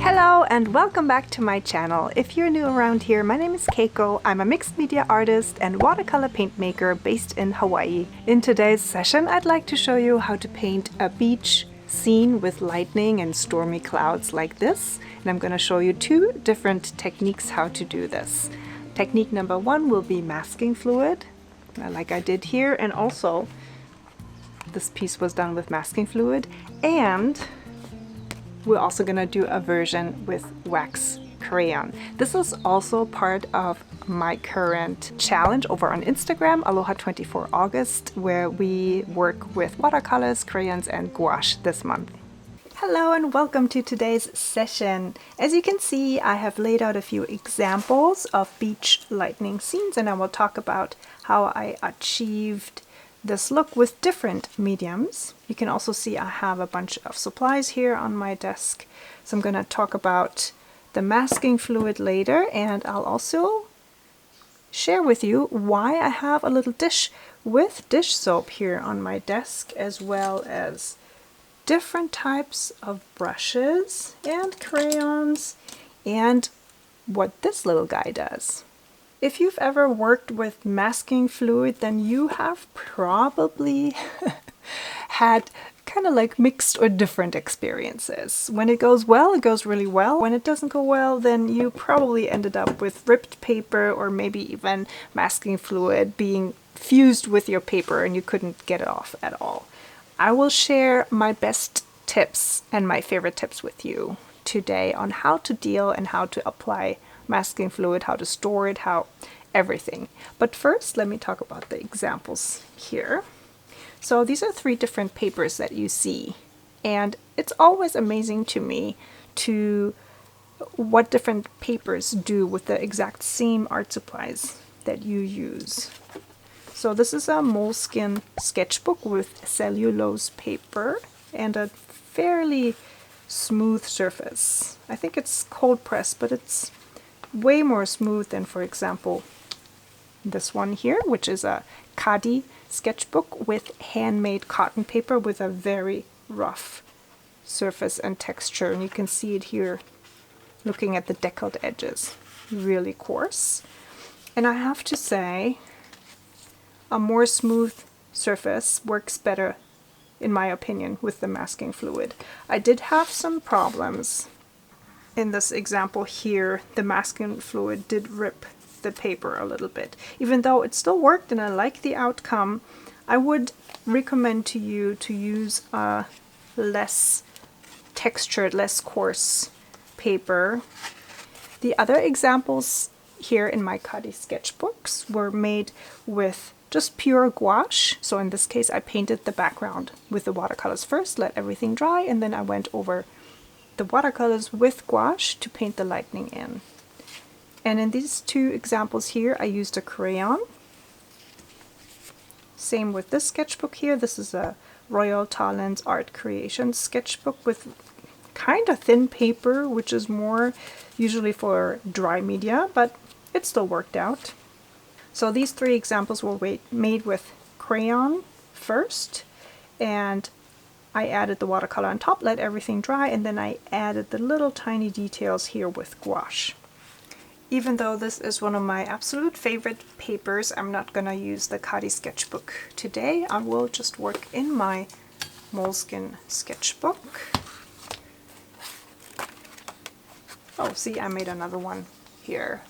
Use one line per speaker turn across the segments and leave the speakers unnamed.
Hello and welcome back to my channel. If you're new around here, my name is Keiko. I'm a mixed media artist and watercolor paint maker based in Hawaii. In today's session, I'd like to show you how to paint a beach scene with lightning and stormy clouds like this. And I'm going to show you two different techniques how to do this. Technique number one will be masking fluid, like I did here, and also this piece was done with masking fluid, and we're also going to do a version with wax crayon. This is also part of my current challenge over on Instagram, Aloha 24 August, where we work with watercolors, crayons and gouache this month. Hello and welcome to today's session. As you can see, I have laid out a few examples of beach lightning scenes, and I will talk about how I achieved this look with different mediums. You can also see I have a bunch of supplies here on my desk. So I'm going to talk about the masking fluid later, and I'll also share with you why I have a little dish with dish soap here on my desk, as well as different types of brushes and crayons and what this little guy does. If you've ever worked with masking fluid, then you have probably had kind of like mixed or different experiences. When it goes well, it goes really well. When it doesn't go well, then you probably ended up with ripped paper or maybe even masking fluid being fused with your paper and you couldn't get it off at all. I will share my best tips and my favorite tips with you today on how to deal and how to apply masking fluid, how to store it, how everything. But first, let me talk about the examples here. So these are three different papers that you see, and it's always amazing to me to what different papers do with the exact same art supplies that you use. So this is a Moleskine sketchbook with cellulose paper and a fairly smooth surface. I think it's cold pressed, but it's way more smooth than, for example, this one here, which is a Khadi sketchbook with handmade cotton paper with a very rough surface and texture. And you can see it here looking at the deckled edges, really coarse. And I have to say, a more smooth surface works better, in my opinion, with the masking fluid. I did have some problems. In this example here, the masking fluid did rip the paper a little bit. Even though it still worked and I like the outcome, I would recommend to you to use a less textured, less coarse paper. The other examples here in my Khadi sketchbooks were made with just pure gouache. So in this case, I painted the background with the watercolors first, let everything dry, and then I went over the watercolors with gouache to paint the lightning in. And in these two examples here, I used a crayon. Same with this sketchbook here. This is a Royal Talens Art Creation sketchbook with kind of thin paper, which is more usually for dry media, but it still worked out. So these three examples were made with crayon first, and I added the watercolor on top, let everything dry, and then I added the little tiny details here with gouache. Even though this is one of my absolute favorite papers, I'm not going to use the Khadi sketchbook today. I will just work in my Moleskine sketchbook. Oh, see, I made another one here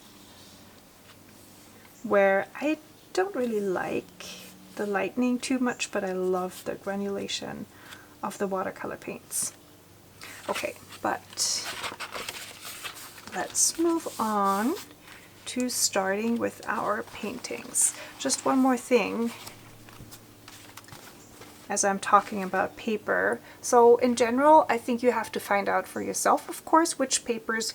where I don't really like the lightning too much, but I love the granulation of the watercolor paints. Okay, but let's move on to starting with our paintings. Just one more thing as I'm talking about paper. So in general, I think you have to find out for yourself, of course, which papers,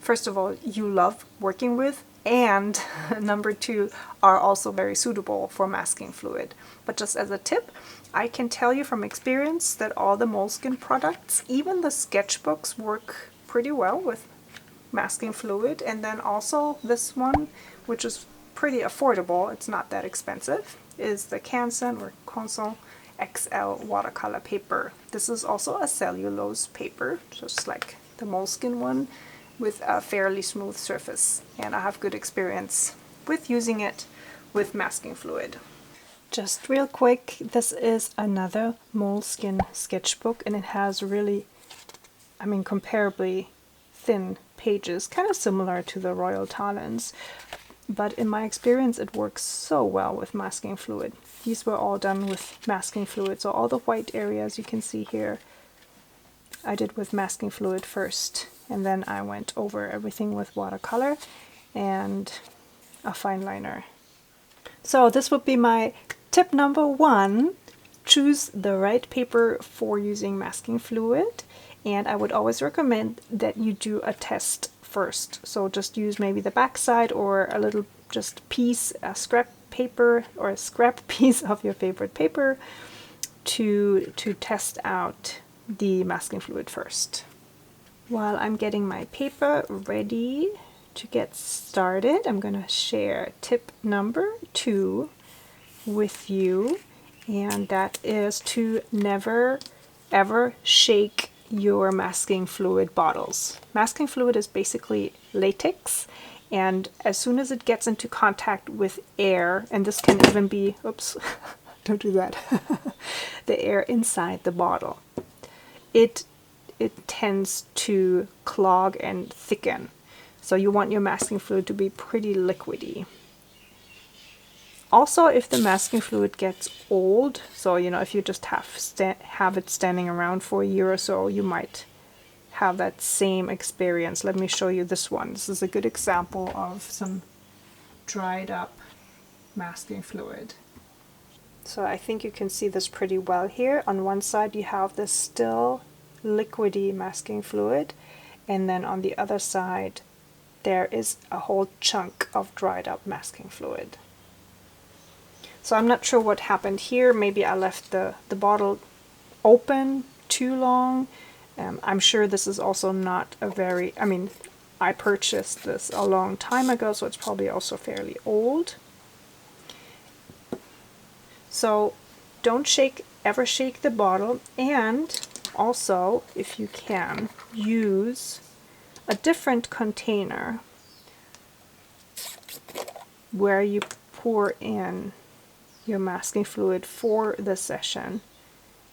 first of all, you love working with, and number two, are also very suitable for masking fluid. But just as a tip, I can tell you from experience that all the Moleskine products, even the sketchbooks, work pretty well with masking fluid. And then also this one, which is pretty affordable, it's not that expensive, is the Canson or Consol XL watercolor paper. This is also a cellulose paper, just like the Moleskine one, with a fairly smooth surface, and I have good experience with using it with masking fluid. Just real quick, this is another Moleskine sketchbook, and it has really, I mean, comparably thin pages, kind of similar to the Royal Talons, but in my experience it works so well with masking fluid. These were all done with masking fluid, so all the white areas you can see here I did with masking fluid first, and then I went over everything with watercolor and a fine liner. So this would be my tip number 1. Choose the right paper for using masking fluid, and I would always recommend that you do a test first. So just use maybe the back side or a little just piece, a scrap paper or a scrap piece of your favorite paper to test out the masking fluid first. While I'm getting my paper ready to get started, I'm going to share tip number 2 with you, and that is to never ever shake your masking fluid bottles. Masking fluid is basically latex, and as soon as it gets into contact with air, and this can even be, oops, don't do that, the air inside the bottle, it tends to clog and thicken. So you want your masking fluid to be pretty liquidy. Also, if the masking fluid gets old, so you know, if you just have it standing around for a year or so, you might have that same experience. Let me show you this one. This is a good example of some dried up masking fluid. So I think you can see this pretty well here. On one side you have this still liquidy masking fluid, and then on the other side there is a whole chunk of dried up masking fluid. So I'm not sure what happened here. Maybe I left the bottle open too long. I'm sure this is also not a very, I mean, I purchased this a long time ago, so it's probably also fairly old. So don't ever shake the bottle, and also, if you can, use a different container where you pour in your masking fluid for the session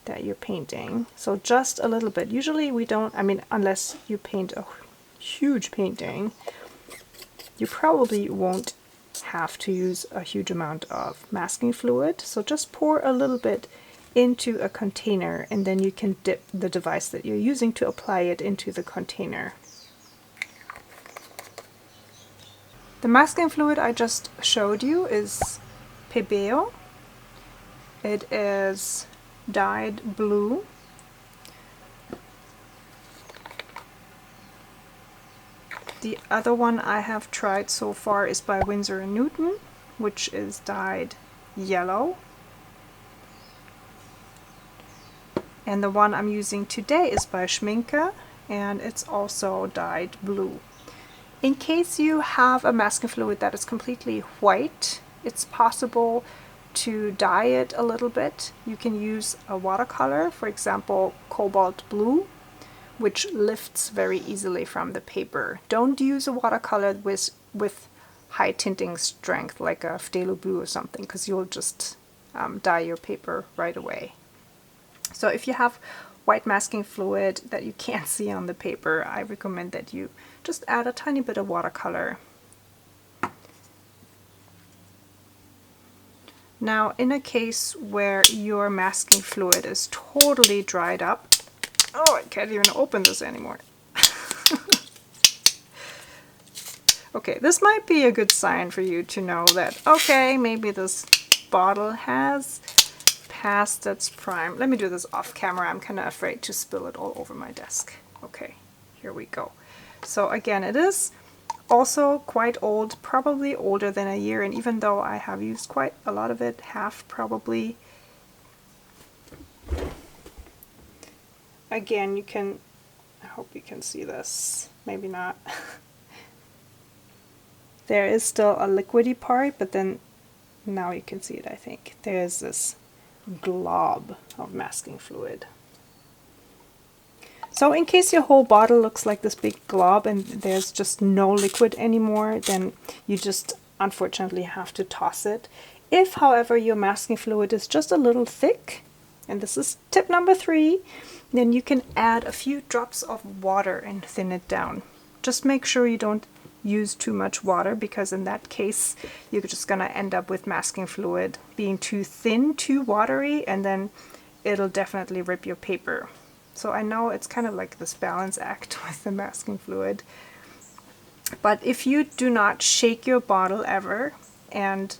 that you're painting. So just a little bit. Usually we don't, I mean, unless you paint a huge painting, you probably won't have to use a huge amount of masking fluid. So just pour a little bit into a container, and then you can dip the device that you're using to apply it into the container. The masking fluid I just showed you is Pebeo. It is dyed blue. The other one I have tried so far is by Winsor & Newton, which is dyed yellow. And the one I'm using today is by Schmincke, and it's also dyed blue. In case you have a masking fluid that is completely white, it's possible to dye it a little bit. You can use a watercolor, for example, cobalt blue, which lifts very easily from the paper. Don't use a watercolor with high tinting strength, like a phthalo blue or something, because you'll just dye your paper right away. So if you have white masking fluid that you can't see on the paper, I recommend that you just add a tiny bit of watercolor. Now, in a case where your masking fluid is totally dried up, oh, I can't even open this anymore. Okay, this might be a good sign for you to know that, okay, maybe this bottle has passed its prime. Let me do this off camera. I'm kind of afraid to spill it all over my desk. Okay, here we go. So again, it is also quite old, probably older than a year, and even though I have used quite a lot of it, half probably. Again, you can, I hope you can see this, maybe not. There is still a liquidy part, but then now you can see it, I think. There's this glob of masking fluid. So in case your whole bottle looks like this big glob and there's just no liquid anymore, then you just unfortunately have to toss it. If, however, your masking fluid is just a little thick, and this is tip number 3, then you can add a few drops of water and thin it down. Just make sure you don't use too much water, because in that case you're just gonna end up with masking fluid being too thin, too watery, and then it'll definitely rip your paper. So I know it's kind of like this balance act with the masking fluid. But if you do not shake your bottle ever and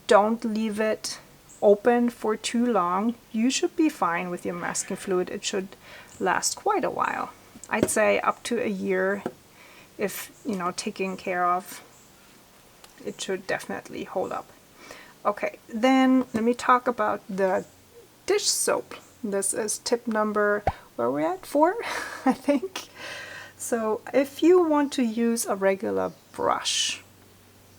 don't leave it open for too long, you should be fine with your masking fluid. It should last quite a while. I'd say up to a year if, you know, taken care of. It should definitely hold up. Okay, then let me talk about the dish soap. This is tip number, where we're at, 4, I think. So if you want to use a regular brush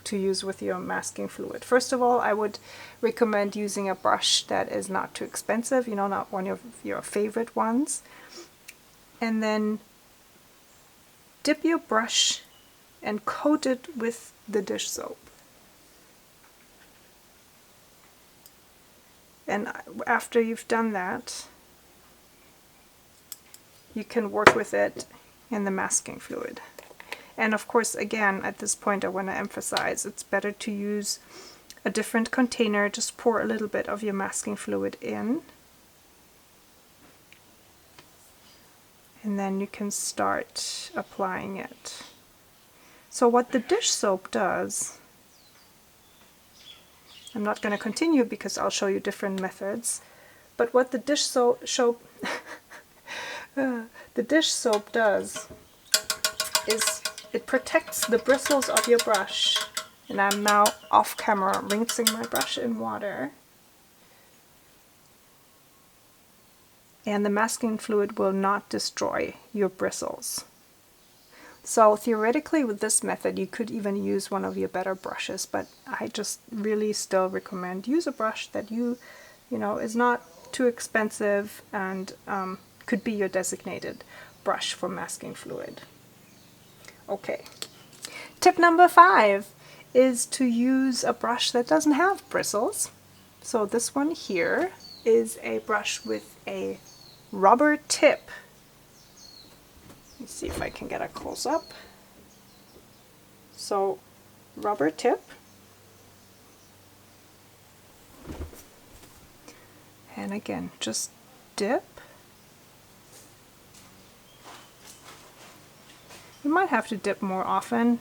to use with your masking fluid, first of all, I would recommend using a brush that is not too expensive, you know, not one of your favorite ones. And then dip your brush and coat it with the dish soap. And after you've done that, you can work with it in the masking fluid. And of course, again, at this point I want to emphasize it's better to use a different container. Just pour a little bit of your masking fluid in. And then you can start applying it. So what the dish soap does, I'm not going to continue because I'll show you different methods, but what the dish soap does is it protects the bristles of your brush. And I'm now off camera rinsing my brush in water. And the masking fluid will not destroy your bristles. So theoretically with this method you could even use one of your better brushes, but I just really still recommend use a brush that you know is not too expensive and could be your designated brush for masking fluid. Okay, tip number 5 is to use a brush that doesn't have bristles. So this one here is a brush with a rubber tip. Let's see if I can get a close-up. So, rubber tip. And again, just dip. You might have to dip more often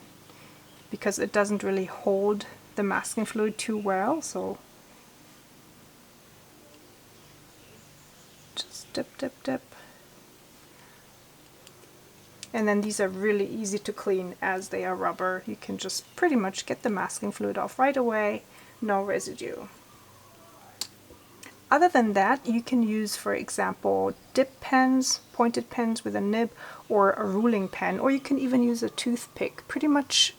because it doesn't really hold the masking fluid too well. So, just dip, dip, dip. And then these are really easy to clean as they are rubber. You can just pretty much get the masking fluid off right away, no residue. Other than that, you can use, for example, dip pens, pointed pens with a nib, or a ruling pen, or you can even use a toothpick. Pretty much,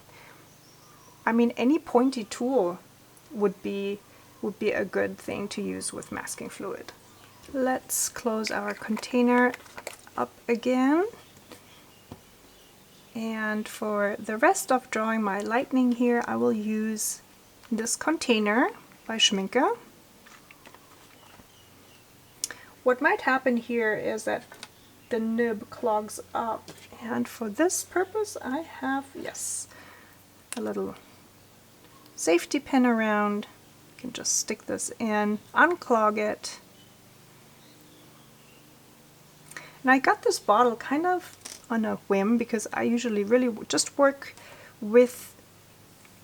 I mean, any pointy tool would be a good thing to use with masking fluid. Let's close our container up again. And for the rest of drawing my lightning here, I will use this container by Schmincke. What might happen here is that the nib clogs up, and for this purpose I have, yes, a little safety pin around. You can just stick this in, unclog it. And I got this bottle kind of on a whim because I usually really just work with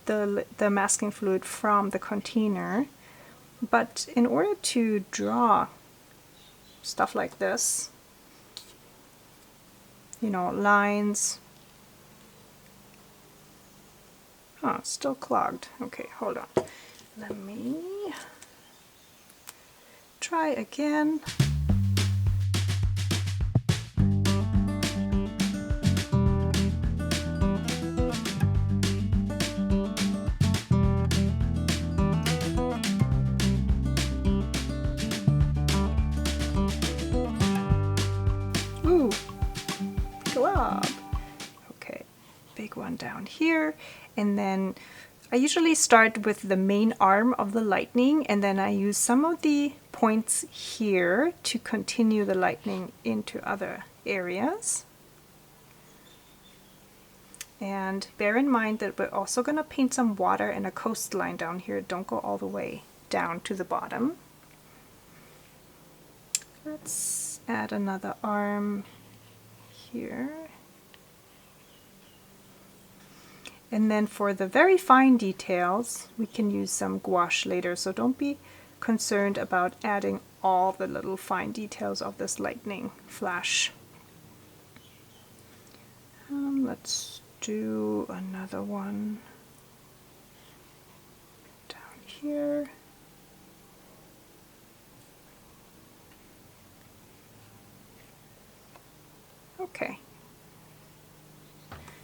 the masking fluid from the container. But in order to draw stuff like this, you know, lines. Oh, it's still clogged. Okay, hold on. Let me try again. Ooh, glob. Okay, big one down here. And then I usually start with the main arm of the lightning, and then I use some of the points here to continue the lightning into other areas. And bear in mind that we're also going to paint some water and a coastline down here. Don't go all the way down to the bottom. Let's add another arm here. And then for the very fine details, we can use some gouache later, so don't be concerned about adding all the little fine details of this lightning flash. Let's do another one down here. Okay.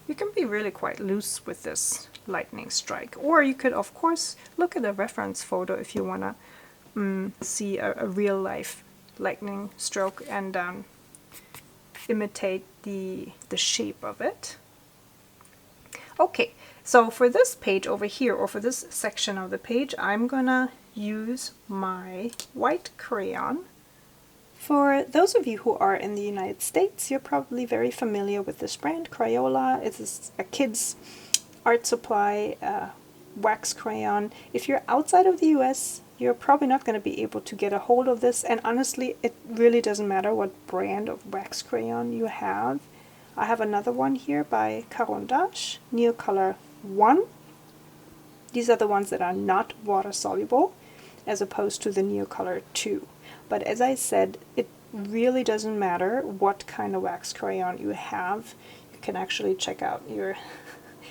You can be really quite loose with this lightning strike, or you could of course look at a reference photo if you want to see a real life lightning stroke and imitate the shape of it. Okay, so for this page over here, or for this section of the page, I'm gonna use my white crayon. For those of you who are in the United States, you're probably very familiar with this brand, Crayola. It's a kid's art supply wax crayon. If you're outside of the US, you're probably not going to be able to get a hold of this, and honestly, it really doesn't matter what brand of wax crayon you have. I have another one here by Caran, Neocolor 1. These are the ones that are not water soluble, as opposed to the Neocolor 2. But as I said, it really doesn't matter what kind of wax crayon you have. You can actually check out your,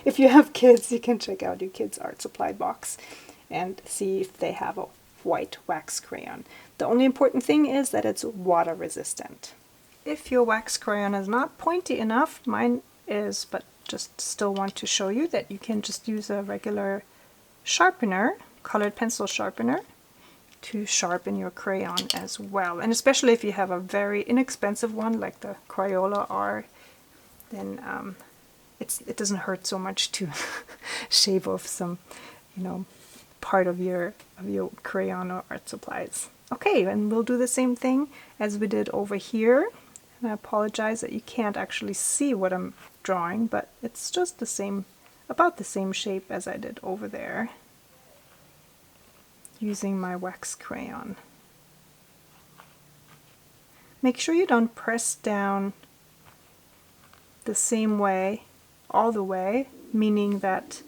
if you have kids, you can check out your kids' art supply box and see if they have a white wax crayon. The only important thing is that it's water resistant. If your wax crayon is not pointy enough, mine is, but just still want to show you that you can just use a regular sharpener, colored pencil sharpener, to sharpen your crayon as well. And especially if you have a very inexpensive one like the Crayola R, then it doesn't hurt so much to shave off some, part of your crayon or art supplies. Okay, and we'll do the same thing as we did over here. And I apologize that you can't actually see what I'm drawing, but it's just the same, about the same shape as I did over there, using my wax crayon. Make sure you don't press down the same way all the way, meaning that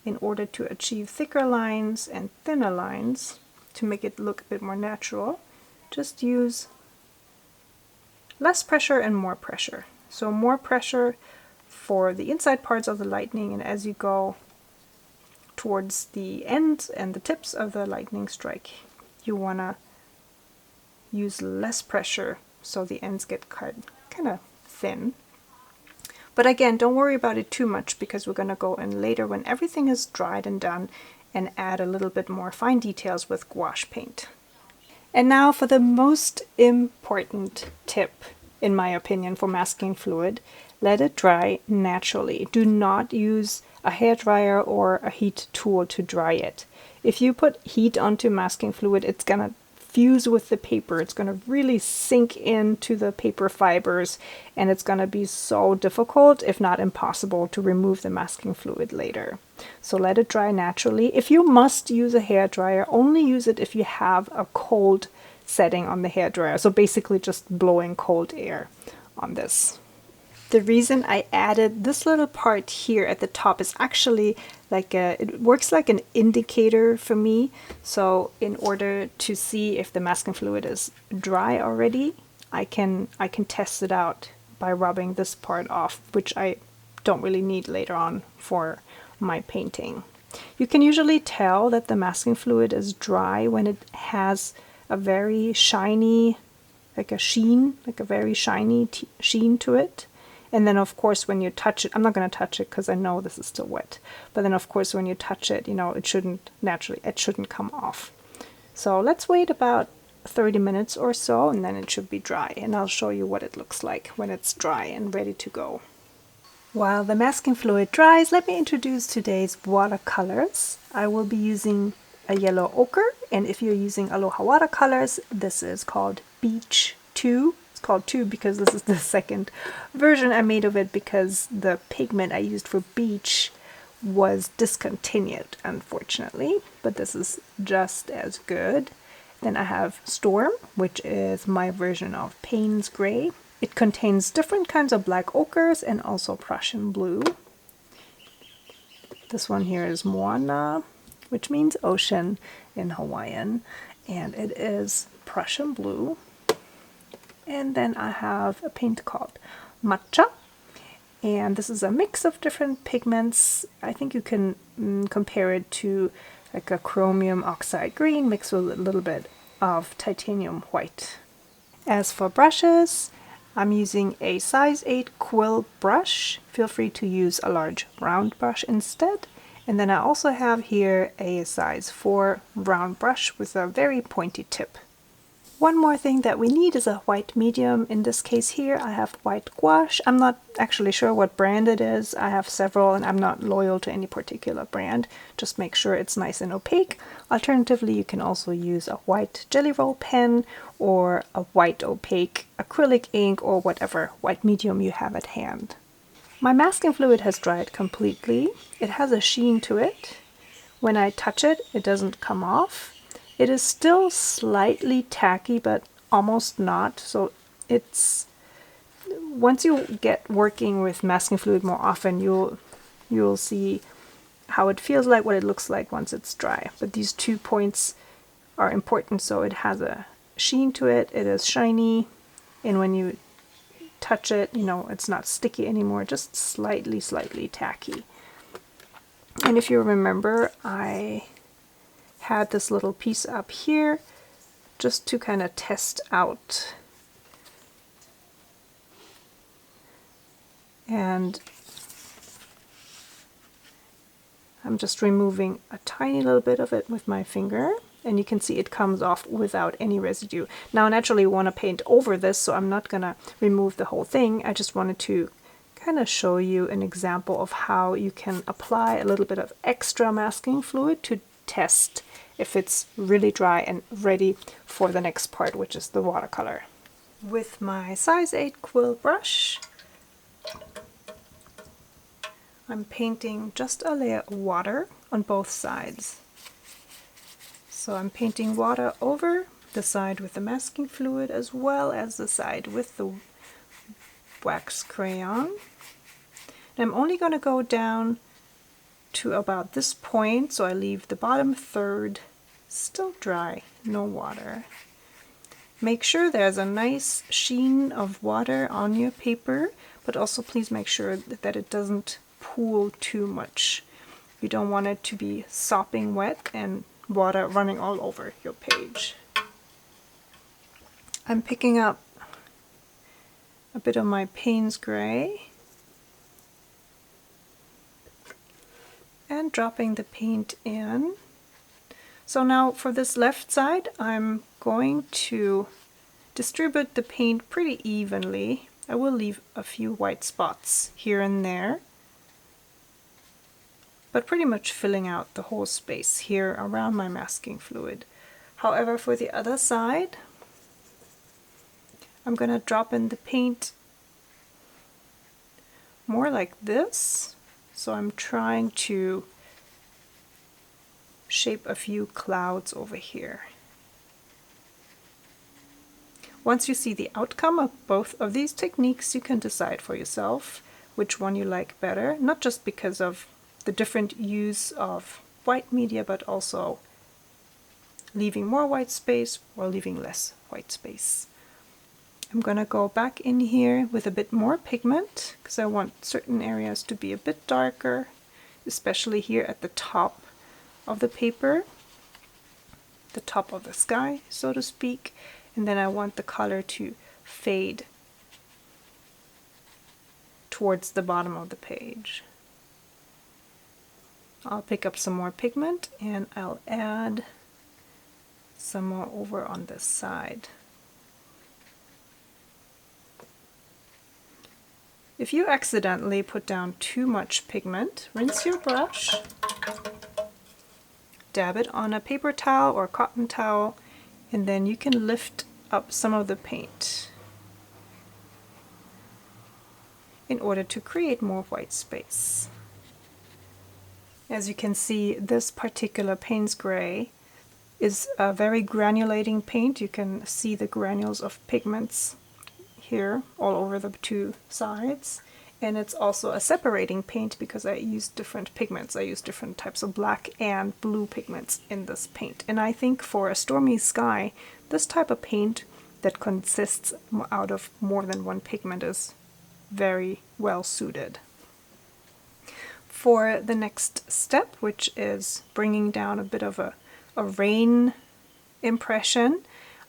in order to achieve thicker lines and thinner lines, to make it look a bit more natural, just use less pressure and more pressure. So more pressure for the inside parts of the lightning, and as you go towards the ends and the tips of the lightning strike, you want to use less pressure so the ends get kind of thin. But again, don't worry about it too much, because we're going to go in later when everything is dried and done and add a little bit more fine details with gouache paint. And now for the most important tip, in my opinion, for masking fluid: let it dry naturally. Do not use a hairdryer or a heat tool to dry it. If you put heat onto masking fluid, it's gonna fuse with the paper. It's gonna really sink into the paper fibers, and it's gonna be so difficult, if not impossible, to remove the masking fluid later. So let it dry naturally. If you must use a hairdryer, only use it if you have a cold setting on the hairdryer. So basically just blowing cold air on this. The reason I added this little part here at the top is actually like it works like an indicator for me. So in order to see if the masking fluid is dry already, I can test it out by rubbing this part off, which I don't really need later on for my painting. You can usually tell that the masking fluid is dry when it has a very shiny, like a sheen, like a very shiny sheen to it. And then of course when you touch it, I'm not going to touch it because I know this is still wet, but then of course when you touch it, it shouldn't come off. So let's wait about 30 minutes or so, and then it should be dry, and I'll show you what it looks like when it's dry and ready to go. While the masking fluid dries, let me introduce today's watercolors. I will be using a yellow ochre, and if you're using Aloha watercolors, this is called Beach 2. It's called 2 because this is the second version I made of it, because the pigment I used for Beach was discontinued, unfortunately, but this is just as good. Then I have Storm, which is my version of Payne's Gray. It contains different kinds of black ochres and also Prussian blue. This one here is Moana, which means ocean in Hawaiian, and it is Prussian blue. And then I have a paint called Matcha, and this is a mix of different pigments. I think you can compare it to like a chromium oxide green mixed with a little bit of titanium white. As for brushes, I'm using a size 8 quill brush. Feel free to use a large round brush instead. And then I also have here a size 4 round brush with a very pointy tip. One more thing that we need is a white medium. In this case here I have white gouache. I'm not actually sure what brand it is. I have several and I'm not loyal to any particular brand. Just make sure it's nice and opaque. Alternatively, you can also use a white jelly roll pen or a white opaque acrylic ink or whatever white medium you have at hand. My masking fluid has dried completely. It has a sheen to it. When I touch it, it doesn't come off. It is still slightly tacky, but almost not. So it's, once you get working with masking fluid more often, you'll see how it feels like, what it looks like once it's dry. But these 2 points are important. So it has a sheen to it, it is shiny, and when you touch it, you know, it's not sticky anymore, just slightly tacky. And if you remember, I had this little piece up here just to kind of test out. And I'm just removing a tiny little bit of it with my finger, and you can see it comes off without any residue. Now naturally you want to paint over this, so I'm not gonna remove the whole thing. I just wanted to kind of show you an example of how you can apply a little bit of extra masking fluid to test if it's really dry and ready for the next part, which is the watercolor. With my size 8 quill brush, I'm painting just a layer of water on both sides. So I'm painting water over the side with the masking fluid as well as the side with the wax crayon. And I'm only going to go down to about this point, so I leave the bottom third still dry, no water. Make sure there's a nice sheen of water on your paper, but also please make sure that it doesn't pool too much. You don't want it to be sopping wet and water running all over your page. I'm picking up a bit of my Payne's Gray and dropping the paint in. So now for this left side, I'm going to distribute the paint pretty evenly. I will leave a few white spots here and there, but pretty much filling out the whole space here around my masking fluid. However, for the other side, I'm going to drop in the paint more like this. So I'm trying to shape a few clouds over here. Once you see the outcome of both of these techniques, you can decide for yourself which one you like better, not just because of the different use of white media, but also leaving more white space or leaving less white space. I'm going to go back in here with a bit more pigment because I want certain areas to be a bit darker, especially here at the top of the paper, the top of the sky, so to speak, and then I want the color to fade towards the bottom of the page. I'll pick up some more pigment and I'll add some more over on this side. If you accidentally put down too much pigment, rinse your brush, dab it on a paper towel or cotton towel, and then you can lift up some of the paint in order to create more white space. As you can see, this particular Payne's Gray is a very granulating paint. You can see the granules of pigments here all over the two sides. And it's also a separating paint because I use different pigments. I use different types of black and blue pigments in this paint. And I think for a stormy sky, this type of paint that consists out of more than one pigment is very well suited. For the next step, which is bringing down a bit of a rain impression,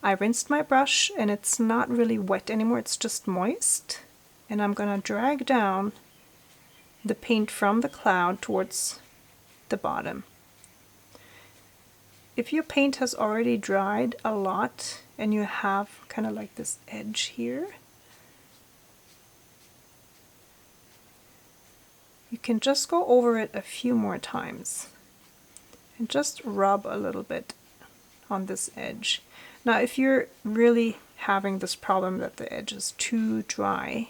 I rinsed my brush and it's not really wet anymore, it's just moist. And I'm going to drag down the paint from the cloud towards the bottom. If your paint has already dried a lot and you have kind of like this edge here, you can just go over it a few more times and just rub a little bit on this edge. Now if you're really having this problem that the edge is too dry,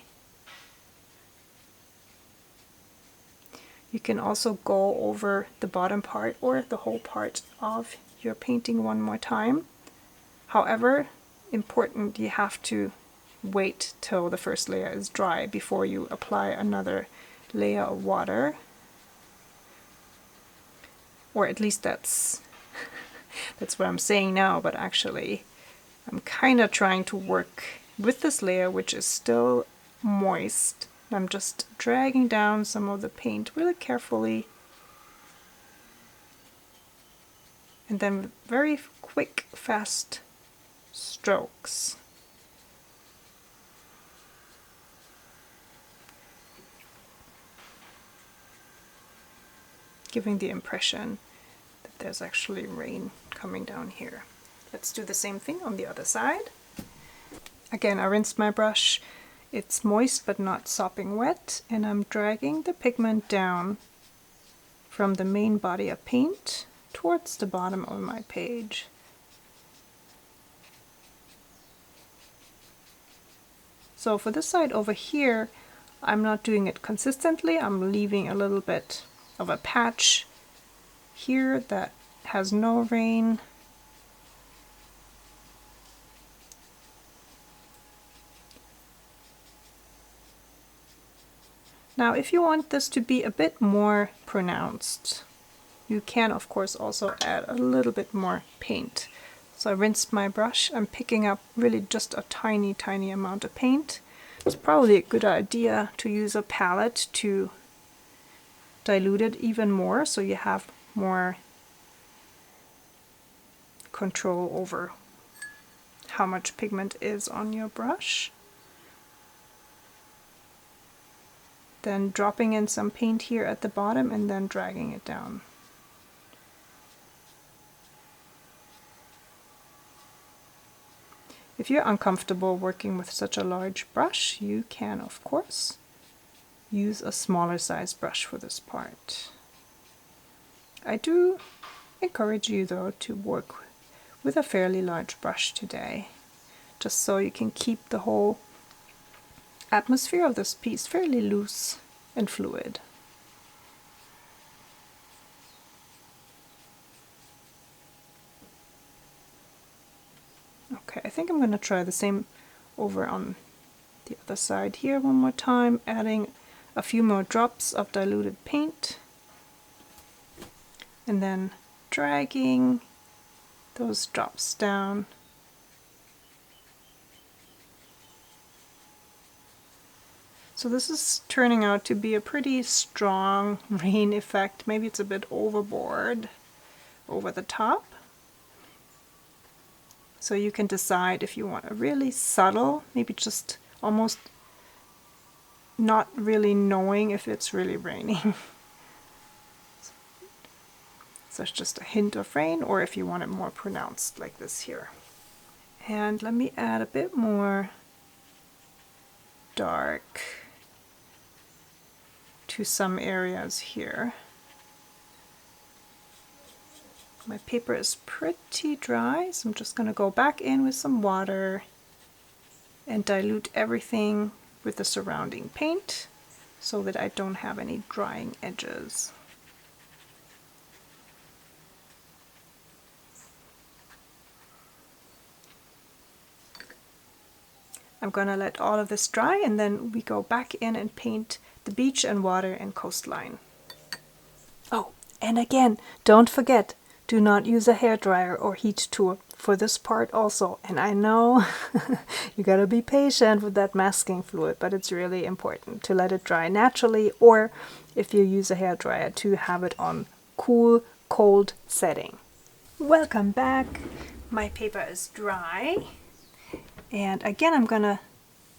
you can also go over the bottom part or the whole part of your painting one more time. However, important, you have to wait till the first layer is dry before you apply another layer of water. Or at least that's what I'm saying now, but actually I'm kind of trying to work with this layer which is still moist. I'm just dragging down some of the paint really carefully, and then very quick, fast strokes. Giving the impression that there's actually rain coming down here. Let's do the same thing on the other side. Again, I rinsed my brush. It's moist but not sopping wet, and I'm dragging the pigment down from the main body of paint towards the bottom of my page. So for this side over here, I'm not doing it consistently. I'm leaving a little bit of a patch here that has no rain. Now if you want this to be a bit more pronounced, you can of course also add a little bit more paint. So I rinsed my brush. I'm picking up really just a tiny amount of paint. It's probably a good idea to use a palette to dilute it even more so you have more control over how much pigment is on your brush. Then dropping in some paint here at the bottom and then dragging it down. If you're uncomfortable working with such a large brush, you can of course use a smaller size brush for this part. I do encourage you though to work with a fairly large brush today, just so you can keep the whole atmosphere of this piece fairly loose and fluid. Okay, I think I'm going to try the same over on the other side here one more time, adding a few more drops of diluted paint and then dragging those drops down. So this is turning out to be a pretty strong rain effect. Maybe it's a bit overboard, over the top. So you can decide if you want a really subtle, maybe just almost not really knowing if it's really raining. So it's just a hint of rain, or if you want it more pronounced like this here. And let me add a bit more dark to some areas here. My paper is pretty dry, so I'm just going to go back in with some water and dilute everything with the surrounding paint so that I don't have any drying edges. I'm going to let all of this dry, and then we go back in and paint the beach and water and coastline. Oh, and again, don't forget, do not use a hairdryer or heat tool for this part also. And I know you gotta be patient with that masking fluid, but it's really important to let it dry naturally, or if you use a hairdryer, to have it on cool, cold setting. Welcome back. My paper is dry. And again, I'm gonna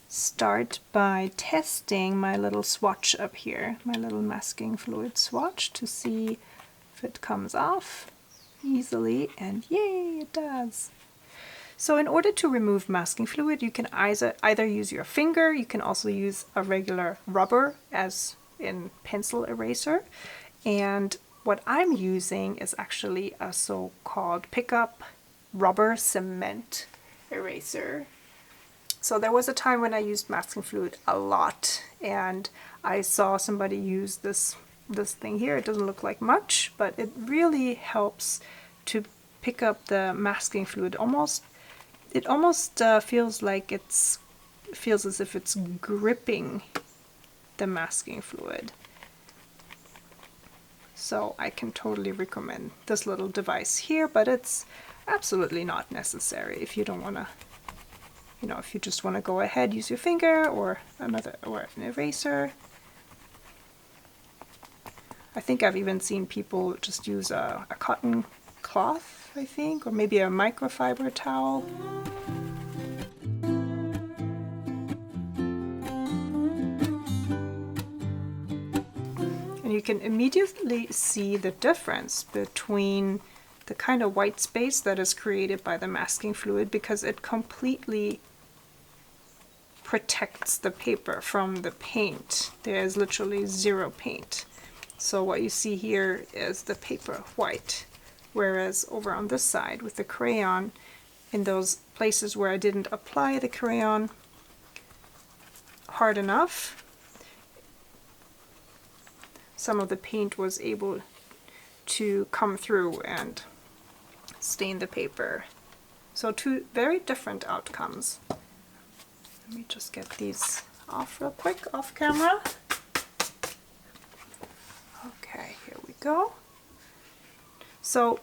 start by testing my little swatch up here, my little masking fluid swatch, to see if it comes off easily, and yay, it does. So in order to remove masking fluid, you can either use your finger, you can also use a regular rubber as in pencil eraser, and what I'm using is actually a so-called Pik-up rubber cement eraser. So there was a time when I used masking fluid a lot, and I saw somebody use this thing here. It doesn't look like much, but it really helps to pick up the masking fluid. It almost feels like feels as if it's gripping the masking fluid. So I can totally recommend this little device here, but it's absolutely not necessary if you don't want to, if you just want to go ahead, use your finger or an eraser. I think I've even seen people just use a cotton cloth, I think, or maybe a microfiber towel. And you can immediately see the difference between the kind of white space that is created by the masking fluid, because it completely protects the paper from the paint. There is literally zero paint. So what you see here is the paper white, whereas over on this side with the crayon, in those places where I didn't apply the crayon hard enough, some of the paint was able to come through and stain the paper. So two very different outcomes. Let me just get these off real quick, off camera. Okay, here we go. So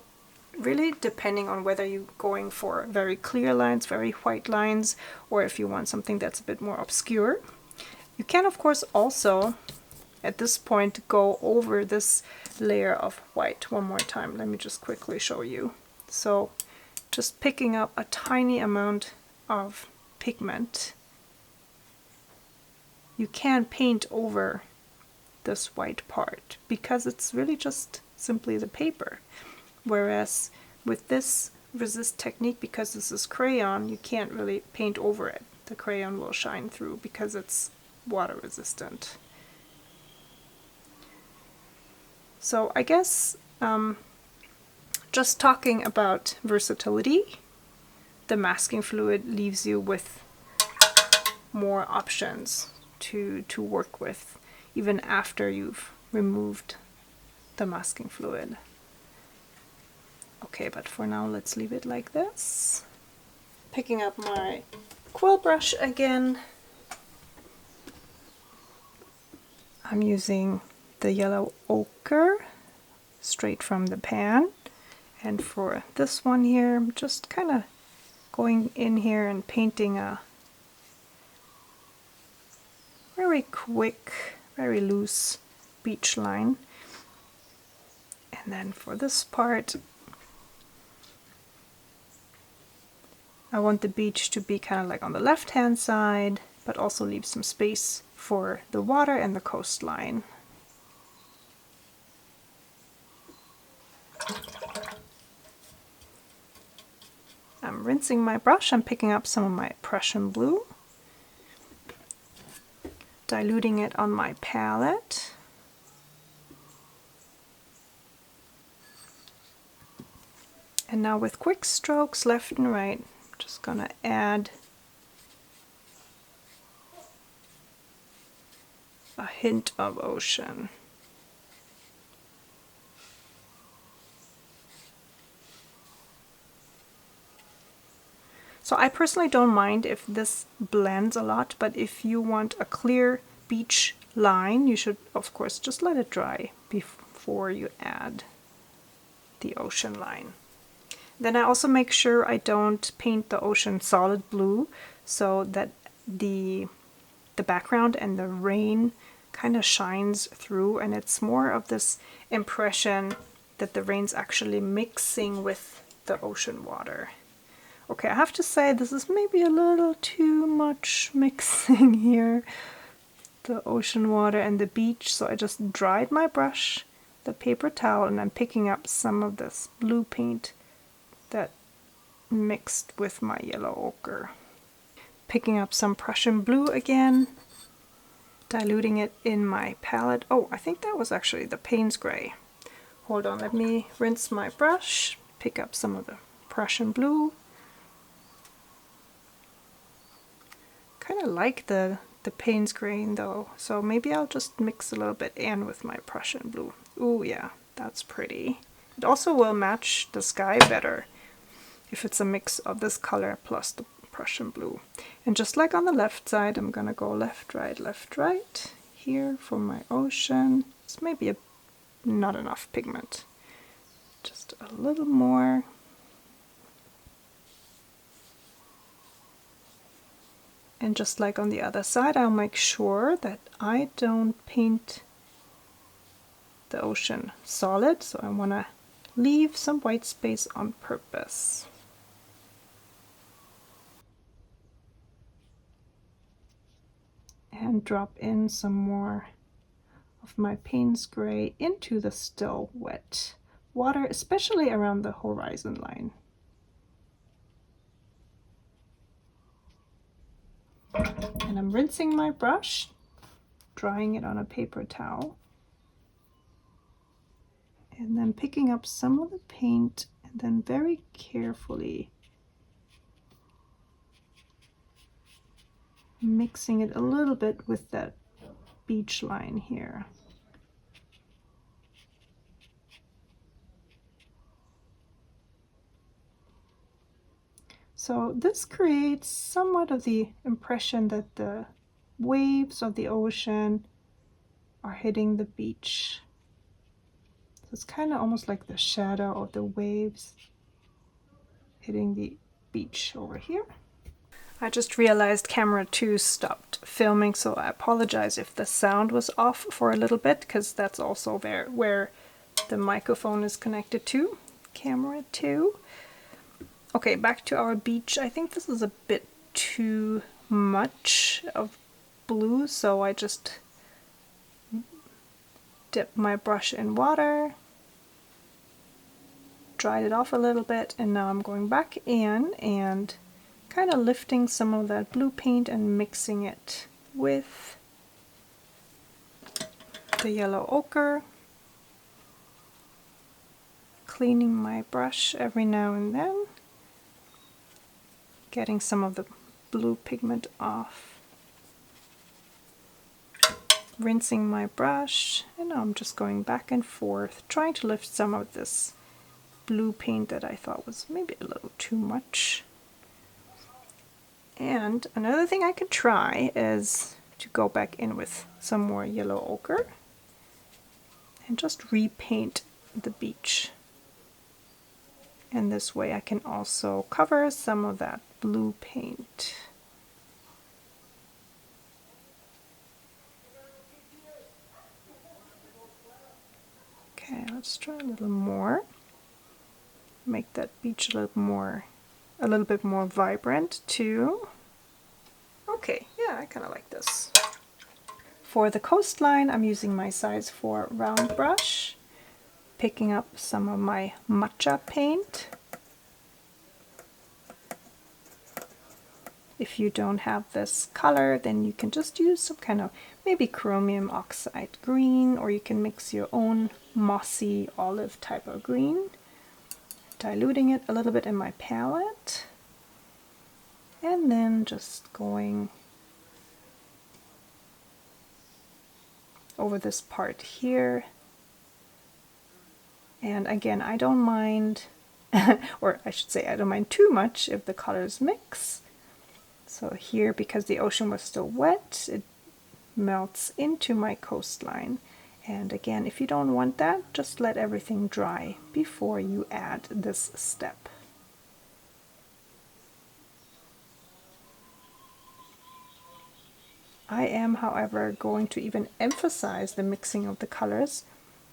really depending on whether you're going for very clear lines, very white lines, or if you want something that's a bit more obscure. You can of course also at this point go over this layer of white one more time. Let me just quickly show you. So just picking up a tiny amount of pigment, you can paint over this white part because it's really just simply the paper. Whereas with this resist technique, because this is crayon, you can't really paint over it. The crayon will shine through because it's water resistant. So I guess just talking about versatility, the masking fluid leaves you with more options to work with even after you've removed the masking fluid. Okay, but for now let's leave it like this. Picking up my quill brush again. I'm using the yellow ochre straight from the pan, and for this one here I'm just kind of going in here and painting a very quick, very loose beach line. And then for this part I want the beach to be kind of like on the left hand side, but also leave some space for the water and the coastline. rinsing my brush, I'm picking up some of my Prussian blue, diluting it on my palette. And now with quick strokes left and right, I'm just gonna add a hint of ocean. So I personally don't mind if this blends a lot, but if you want a clear beach line, you should of course just let it dry before you add the ocean line. Then I also make sure I don't paint the ocean solid blue so that the background and the rain kind of shines through, and it's more of this impression that the rain's actually mixing with the ocean water. Okay, I have to say this is maybe a little too much mixing here, the ocean water and the beach, so I just dried my brush, the paper towel, and I'm picking up some of this blue paint that mixed with my yellow ochre. Picking up some Prussian blue again, diluting it in my palette. Oh, I think that was actually the Payne's Gray. Hold on, let me rinse my brush, pick up some of the Prussian blue. Kind of like the Payne's Grain though, so maybe I'll just mix a little bit in with my Prussian blue. Ooh yeah, that's pretty. It also will match the sky better if it's a mix of this color plus the Prussian blue. And just like on the left side, I'm gonna go left, right here for my ocean. It's maybe not enough pigment. Just a little more. And just like on the other side, I'll make sure that I don't paint the ocean solid, so I want to leave some white space on purpose. And drop in some more of my Payne's Gray into the still wet water, especially around the horizon line. And I'm rinsing my brush, drying it on a paper towel, and then picking up some of the paint and then very carefully mixing it a little bit with that beach line here. So this creates somewhat of the impression that the waves of the ocean are hitting the beach. So it's kind of almost like the shadow of the waves hitting the beach over here. I just realized camera 2 stopped filming, so I apologize if the sound was off for a little bit, because that's also where the microphone is connected to. Camera 2. Okay, back to our beach. I think this is a bit too much of blue, so I just dipped my brush in water, dried it off a little bit, and now I'm going back in and kind of lifting some of that blue paint and mixing it with the yellow ochre, cleaning my brush every now and then, getting some of the blue pigment off, rinsing my brush, and now I'm just going back and forth, trying to lift some of this blue paint that I thought was maybe a little too much. And another thing I could try is to go back in with some more yellow ochre and just repaint the beach. And this way I can also cover some of that blue paint. Okay, let's try a little more. Make that beach a little bit more vibrant too. Okay, yeah, I kind of like this. For the coastline, I'm using my size 4 round brush, picking up some of my matcha paint, If you don't have this color, then you can just use some kind of maybe chromium oxide green, or you can mix your own mossy olive type of green. Diluting it a little bit in my palette, and then just going over this part here. And again, I don't mind, or I should say I don't mind too much if the colors mix. So here, because the ocean was still wet, it melts into my coastline. And again, if you don't want that, just let everything dry before you add this step. I am, however, going to even emphasize the mixing of the colors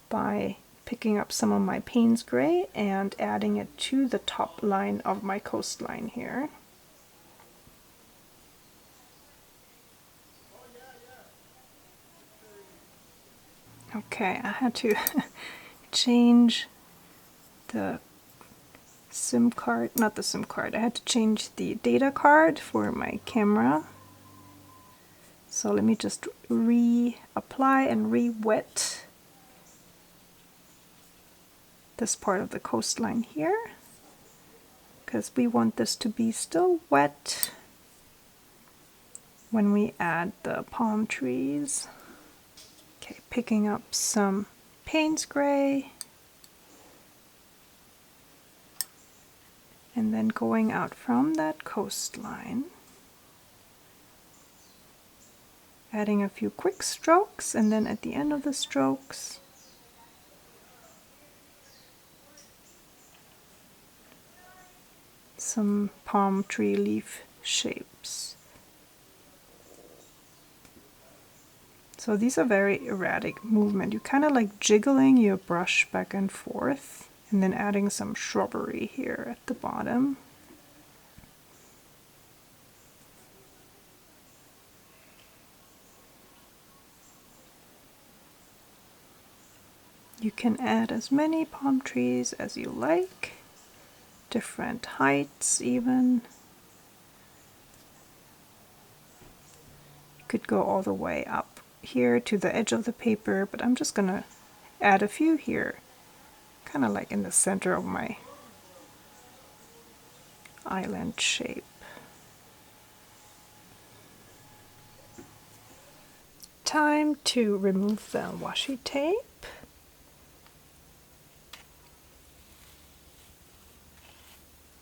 by picking up some of my Payne's Gray and adding it to the top line of my coastline here. Okay, I had to change the SIM card, not the SIM card, I had to change the data card for my camera. So let me just reapply and re-wet this part of the coastline here, because we want this to be still wet when we add the palm trees. Okay, picking up some Payne's Gray and then going out from that coastline, adding a few quick strokes, and then at the end of the strokes some palm tree leaf shapes. So these are very erratic movement. You kind of like jiggling your brush back and forth, and then adding some shrubbery here at the bottom. You can add as many palm trees as you like, different heights even. You could go all the way up here to the edge of the paper, but I'm just gonna add a few here, kind of like in the center of my island shape. Time to remove the washi tape.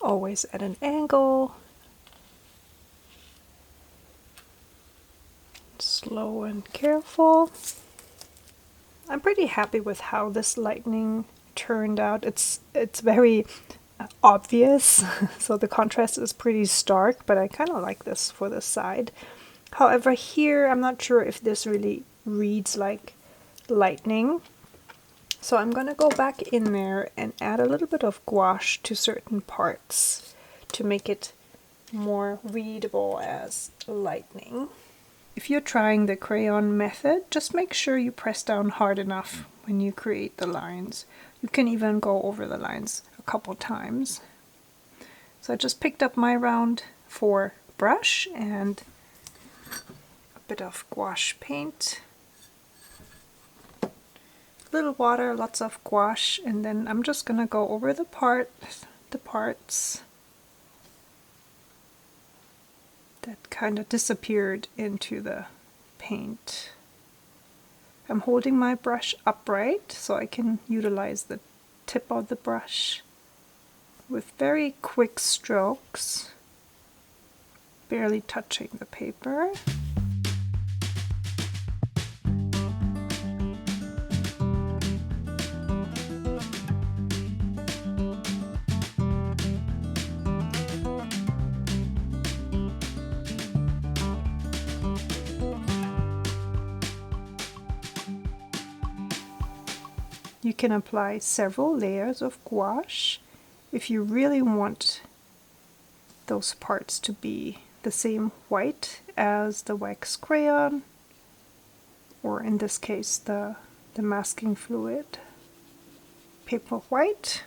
Always at an angle. Slow and careful. I'm pretty happy with how this lightning turned out. It's very obvious, so the contrast is pretty stark, but I kind of like this for the side. However, here I'm not sure if this really reads like lightning. So I'm going to go back in there and add a little bit of gouache to certain parts to make it more readable as lightning. If you're trying the crayon method, just make sure you press down hard enough when you create the lines. You can even go over the lines a couple times. So I just picked up my round 4 brush and a bit of gouache paint. Little water, lots of gouache, and then I'm just gonna go over the parts that kind of disappeared into the paint. I'm holding my brush upright so I can utilize the tip of the brush with very quick strokes, barely touching the paper. You can apply several layers of gouache if you really want those parts to be the same white as the wax crayon, or in this case the masking fluid paper white.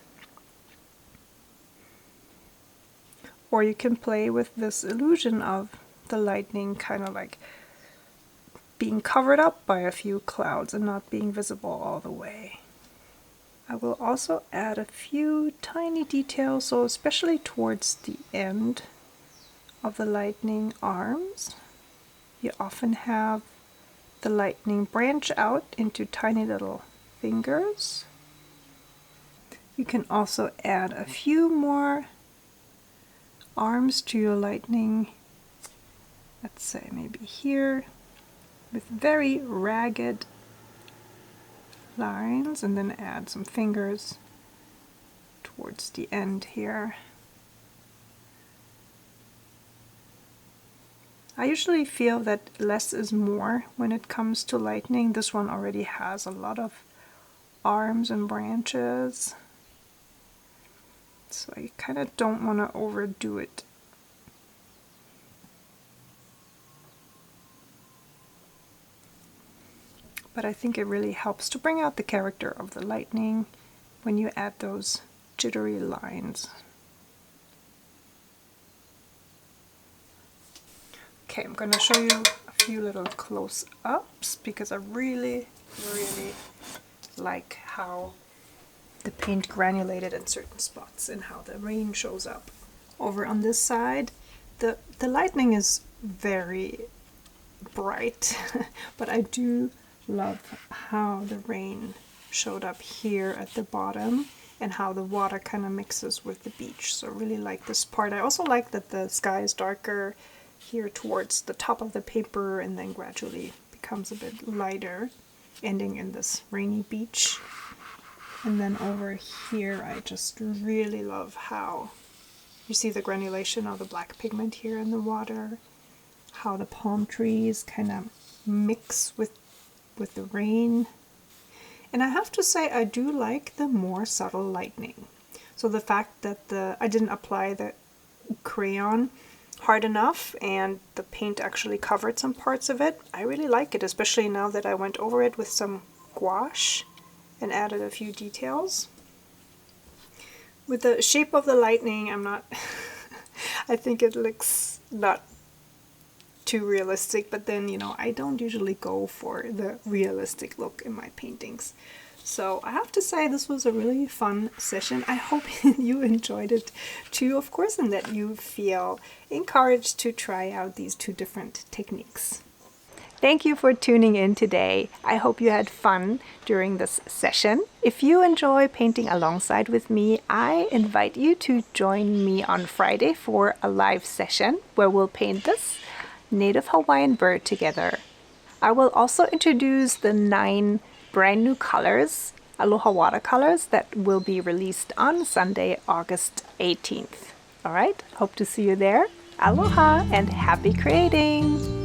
Or you can play with this illusion of the lightning kind of like being covered up by a few clouds and not being visible all the way. I will also add a few tiny details, so especially towards the end of the lightning arms, you often have the lightning branch out into tiny little fingers. You can also add a few more arms to your lightning, let's say maybe here, with very ragged lines, and then add some fingers towards the end here. I usually feel that less is more when it comes to lightning. This one already has a lot of arms and branches, so I kind of don't want to overdo it. But I think it really helps to bring out the character of the lightning when you add those jittery lines. Okay, I'm going to show you a few little close-ups because I really like how the paint granulated in certain spots and how the rain shows up. Over on this side, the lightning is very bright, but I do love how the rain showed up here at the bottom and how the water kind of mixes with the beach. So I really like this part. I also like that the sky is darker here towards the top of the paper and then gradually becomes a bit lighter, ending in this rainy beach. And then over here, I just really love how you see the granulation of the black pigment here in the water, how the palm trees kind of mix with the rain. And I have to say, I do like the more subtle lightning. So the fact that I didn't apply the crayon hard enough and the paint actually covered some parts of it, I really like it, especially now that I went over it with some gouache and added a few details. With the shape of the lightning, I'm not I think it looks not too realistic, but then, you know, I don't usually go for the realistic look in my paintings. So I have to say this was a really fun session. I hope you enjoyed it too, of course, and that you feel encouraged to try out these two different techniques. Thank you for tuning in today. I hope you had fun during this session. If you enjoy painting alongside with me, I invite you to join me on Friday for a live session where we'll paint this native Hawaiian bird together. I will also introduce the 9 brand new colors, Aloha watercolors, that will be released on Sunday, August 18th. All right, hope to see you there. Aloha and happy creating!